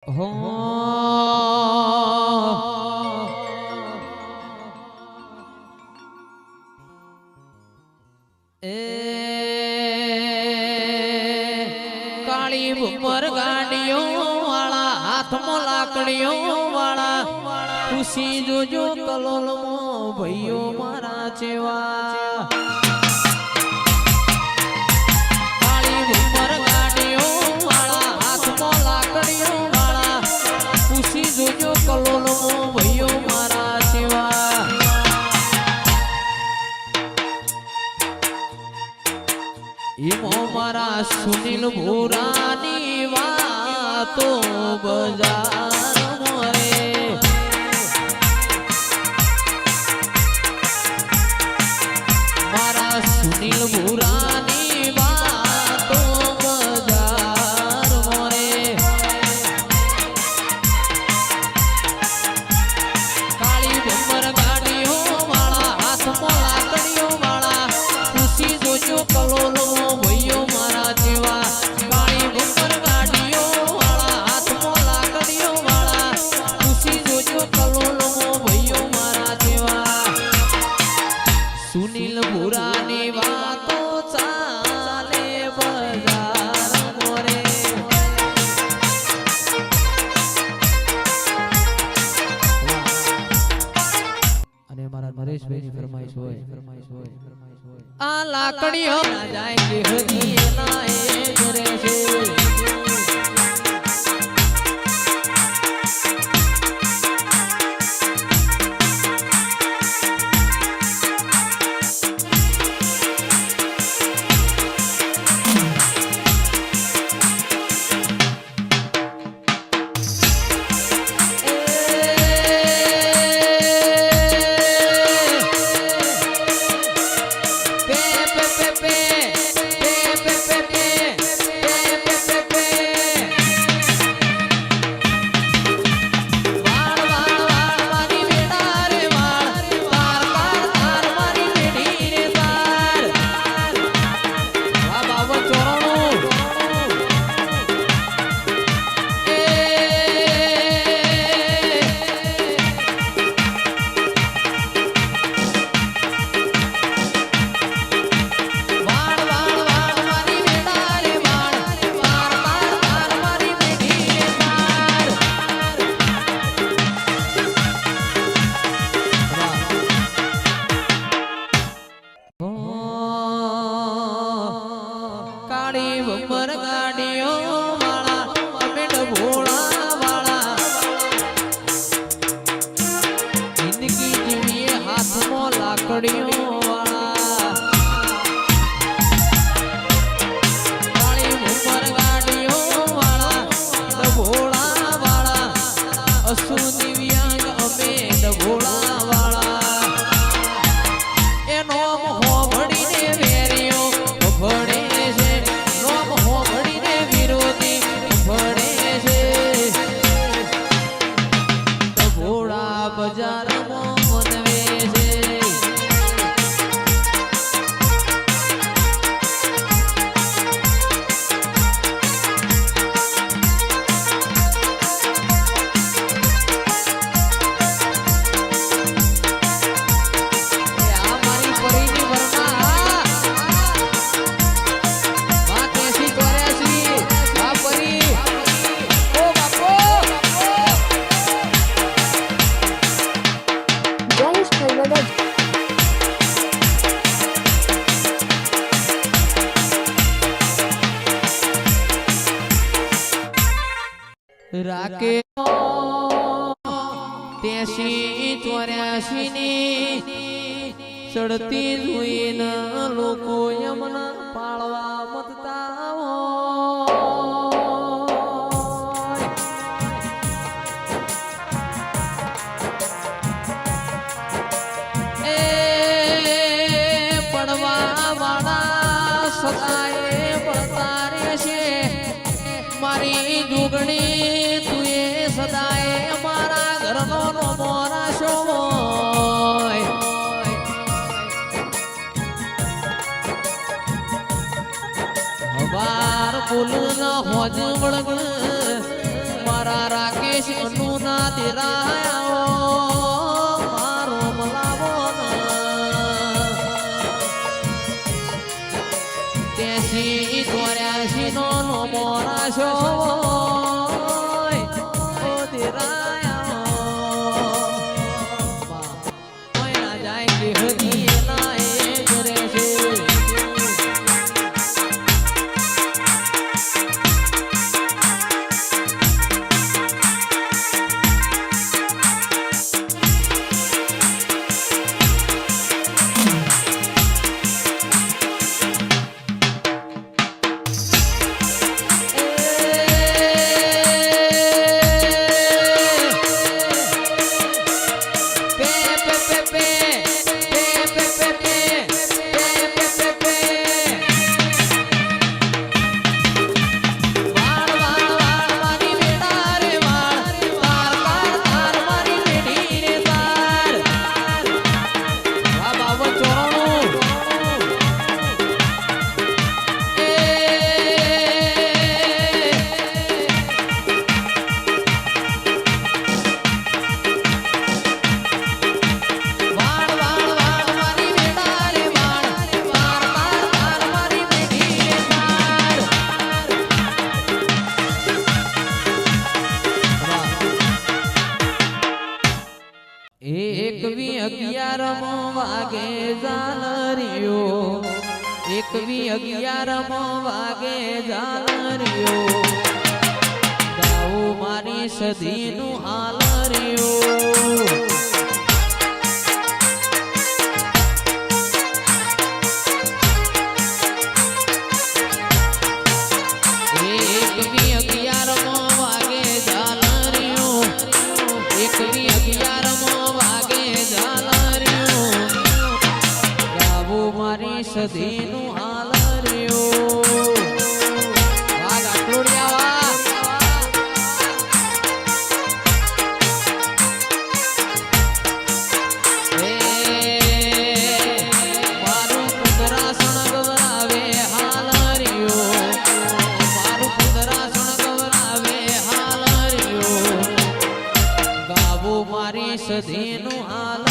હો એ કાળી ભૂમર ગાડીઓ વાળા હાથમાં લાકડીઓ વાળા ખુશી જોજો કલોલમાં ભાઈઓ મારા ચેવા કાળી ભૂમર ગાડીઓ વાળા હાથમાં લાકડીઓ વાળા ખુશી જોજો કલોલમાં ભાઈઓ મારા ચેવા ઈમો મારા સુનિલ ભૂરાની વાતો બજાર મોરે મારા સુનિલ ભૂરાની વાતો બજાર મોરે કાળી ભમર ગાડીઓ વાળા હાથમાં લાકડીઓ વાળા ખુશી જોજો કલોલો ભાઈઓ મારા જેવા કાળી ભમર ગાડીઓ વાળા હાથમાં લાકડીઓ વાળા ખુશી જોજો કલોલો ભાઈઓ મારા જેવા સુનિલ ભૂરાની વાતો ચાલે બજાર મોરે અને મારા નરેશભાઈની ફરમાઈશ હોય આ લાકડીઓ ના જાય કે હજી એના એ ઘરે છે કાળી ભમર ગાડીઓ વાળા અમેડ ભોળા વાળા જિંદગી જીવીએ હાથમાં લાકડીઓ વાળા કાળી ભમર ગાડીઓ વાળા ભોળા વાળા અસુ દિવ્યાંગ અમેડ ભોળા વાળા એનો હોભળીને વેરીઓ ભળે બજારમાં મનવે છે આ મારી પરીની વરના વાત એસી ચોર્યાસી આ પરી ઓ બાપો રાકે 83-84 ની ચડતી જોઈને લોકો યમના પાળવા મતતા એ પડવા વાળા સદાય પડતા રહેશે મારી જોગણી તું એ સદાય મારા ઘરનો નોમો રાશો હવાર બોલ ન હોજ વળગણ મારા સોનું ના દિરાયો મારો મલાવો તેસી 84 નો મોરા છો એકવી 11 વાગે ઝાલરિયો 11 વાગે ઝાલરિયો ગાઉ મારી સદીનું હાલરિયો સદીનું હાલરિયો વાગ આટલુડિયા મારું કુંદરા સણગવરાવે હાલરિયો મારું કુંદરા સણગવરાવે હાલરિયો ગાવું મારી સદીનું હાલ